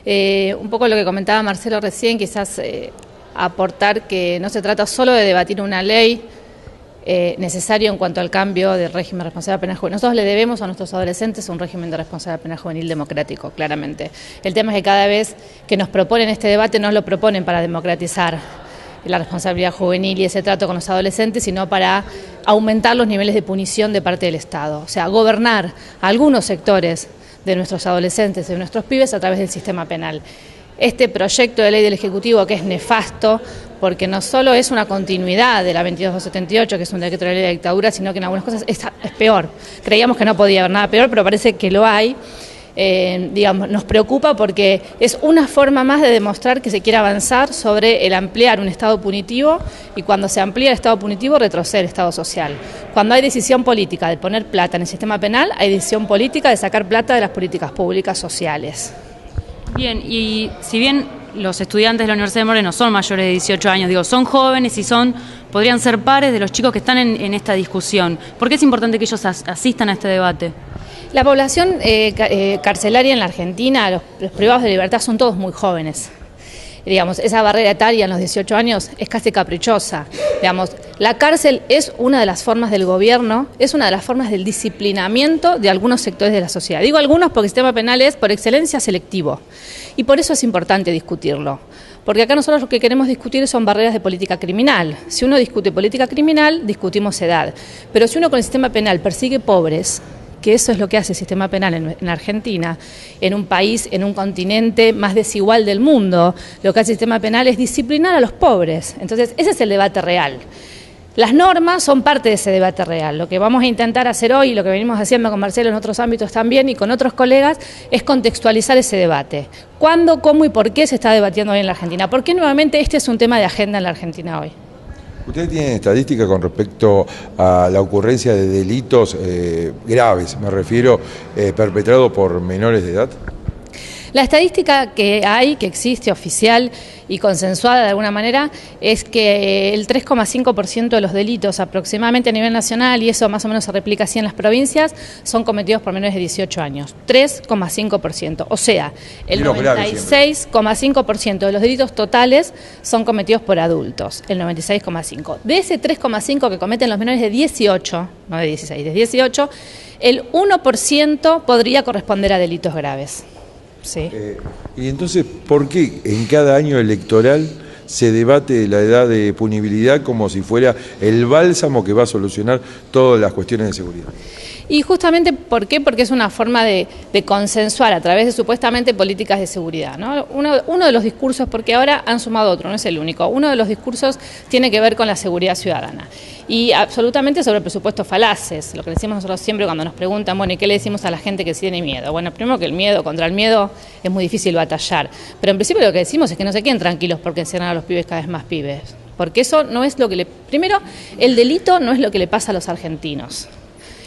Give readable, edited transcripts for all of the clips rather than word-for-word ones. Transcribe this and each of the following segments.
Un poco lo que comentaba Marcelo recién, quizás aportar que no se trata solo de debatir una ley necesario en cuanto al cambio del régimen de responsabilidad penal juvenil. Nosotros le debemos a nuestros adolescentes un régimen de responsabilidad penal juvenil democrático, claramente. El tema es que cada vez que nos proponen este debate nos lo proponen para democratizar la responsabilidad juvenil y ese trato con los adolescentes, sino para aumentar los niveles de punición de parte del Estado. O sea, gobernar a algunos sectores de nuestros adolescentes, de nuestros pibes, a través del sistema penal. Este proyecto de ley del Ejecutivo, que es nefasto, porque no solo es una continuidad de la 22278, que es un decreto de ley de la dictadura, sino que en algunas cosas es peor. Creíamos que no podía haber nada peor, pero parece que lo hay. Nos preocupa porque es una forma más de demostrar que se quiere avanzar sobre el ampliar un Estado punitivo, y cuando se amplía el Estado punitivo retrocede el Estado social. Cuando hay decisión política de poner plata en el sistema penal, hay decisión política de sacar plata de las políticas públicas sociales. Bien, y si bien los estudiantes de la Universidad de Moreno no son mayores de 18 años, son jóvenes y podrían ser pares de los chicos que están en esta discusión, ¿por qué es importante que ellos asistan a este debate? La población carcelaria en la Argentina, los privados de libertad, son todos muy jóvenes. Esa barrera etaria en los 18 años es casi caprichosa. La cárcel es una de las formas del gobierno, es una de las formas del disciplinamiento de algunos sectores de la sociedad. Digo algunos porque el sistema penal es por excelencia selectivo, y por eso es importante discutirlo. Porque acá nosotros lo que queremos discutir son barreras de política criminal. Si uno discute política criminal, discutimos edad. Pero si uno con el sistema penal persigue pobres, que eso es lo que hace el sistema penal en Argentina, en un país, en un continente más desigual del mundo, lo que hace el sistema penal es disciplinar a los pobres. Entonces, ese es el debate real. Las normas son parte de ese debate real. Lo que vamos a intentar hacer hoy, lo que venimos haciendo con Marcelo en otros ámbitos también y con otros colegas, es contextualizar ese debate. ¿Cuándo, cómo y por qué se está debatiendo hoy en la Argentina? ¿Por qué nuevamente este es un tema de agenda en la Argentina hoy? ¿Ustedes tienen estadísticas con respecto a la ocurrencia de delitos graves, me refiero, perpetrados por menores de edad? La estadística que existe oficial y consensuada de alguna manera, es que el 3,5% de los delitos aproximadamente a nivel nacional, y eso más o menos se replica así en las provincias, son cometidos por menores de 18 años. 3,5%. O sea, el 96,5% de los delitos totales son cometidos por adultos. El 96,5%. De ese 3,5% que cometen los menores de 18, no de 16, de 18, el 1% podría corresponder a delitos graves. Sí. Y entonces, ¿por qué en cada año electoral se debate la edad de punibilidad como si fuera el bálsamo que va a solucionar todas las cuestiones de seguridad? Y justamente, ¿por qué? Porque es una forma de consensuar a través de supuestamente políticas de seguridad, ¿no? Uno de los discursos, porque ahora han sumado otro, no es el único, uno de los discursos tiene que ver con la seguridad ciudadana. Y absolutamente sobre presupuestos falaces, lo que decimos nosotros siempre cuando nos preguntan, bueno, ¿y qué le decimos a la gente que tiene miedo? Bueno, primero que contra el miedo es muy difícil batallar, pero en principio lo que decimos es que no se queden tranquilos porque encierran a los pibes cada vez más pibes, porque eso no es lo que primero, el delito no es lo que le pasa a los argentinos.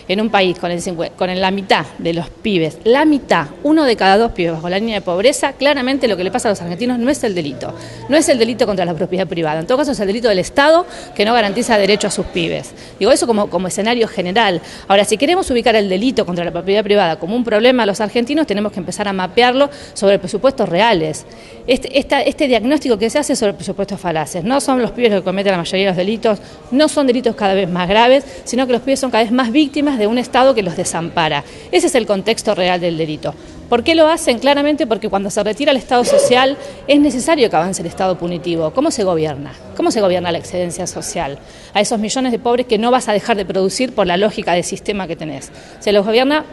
En un país con la mitad de los pibes, la mitad, 1 de cada 2 pibes bajo la línea de pobreza, claramente lo que le pasa a los argentinos no es el delito. No es el delito contra la propiedad privada. En todo caso es el delito del Estado que no garantiza derecho a sus pibes. Digo eso como escenario general. Ahora, si queremos ubicar el delito contra la propiedad privada como un problema a los argentinos, tenemos que empezar a mapearlo sobre presupuestos reales. Este diagnóstico que se hace sobre presupuestos falaces. No son los pibes los que cometen la mayoría de los delitos, no son delitos cada vez más graves, sino que los pibes son cada vez más víctimas de un Estado que los desampara. Ese es el contexto real del delito. ¿Por qué lo hacen? Claramente porque cuando se retira el Estado social es necesario que avance el Estado punitivo. ¿Cómo se gobierna? ¿Cómo se gobierna la excedencia social? A esos millones de pobres que no vas a dejar de producir por la lógica del sistema que tenés. Se los gobierna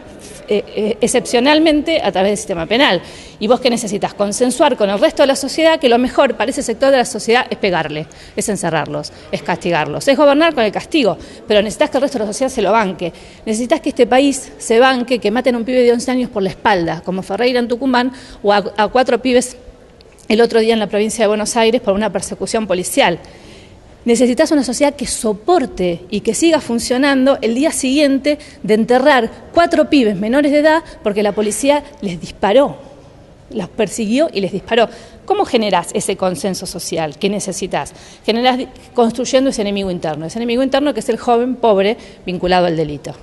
excepcionalmente a través del sistema penal. ¿Y vos qué necesitas? Consensuar con el resto de la sociedad que lo mejor para ese sector de la sociedad es pegarle, es encerrarlos, es castigarlos, es gobernar con el castigo, pero necesitas que el resto de la sociedad se lo banque. Necesitas que este país se banque, que maten a un pibe de 11 años por la espalda, como Ferreira en Tucumán, o a 4 pibes el otro día en la provincia de Buenos Aires por una persecución policial. Necesitas una sociedad que soporte y que siga funcionando el día siguiente de enterrar 4 pibes menores de edad porque la policía les disparó, los persiguió y les disparó. ¿Cómo generás ese consenso social? ¿Qué necesitas? Generás construyendo ese enemigo interno que es el joven pobre vinculado al delito.